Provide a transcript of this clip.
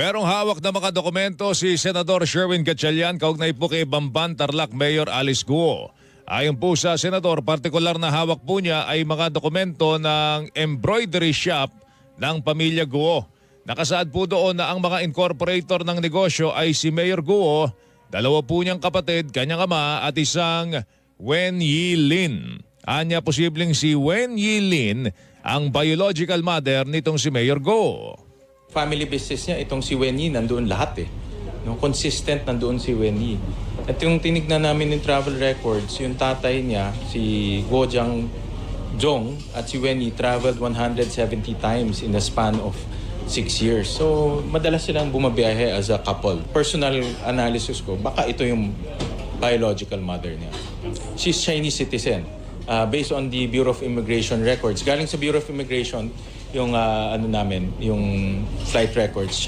Merong hawak na mga dokumento si Senador Sherwin Gatchalian kaugnay po kay Bamban Tarlac Mayor Alice Guo. Ayon po sa Senador, partikular na hawak po niya ay mga dokumento ng embroidery shop ng pamilya Guo. Nakasaad po doon na ang mga incorporator ng negosyo ay si Mayor Guo, dalawa po niyang kapatid, kanyang ama at isang Wen Yi Lin. Anya posibleng si Wen Yi Lin ang biological mother nitong si Mayor Guo. Family business niya, itong si Wen Yi, nandoon lahat eh. No, consistent nandoon si Wen Yi. At yung tinignan namin ng travel records, yung tatay niya, si Guo Jianzhong at si Wen Yi traveled 170 times in the span of 6 years. So, madalas silang bumabiyahe as a couple. Personal analysis ko, baka ito yung biological mother niya. She's Chinese citizen. Based on the Bureau of Immigration records. Galing sa Bureau of Immigration, yung yung flight records,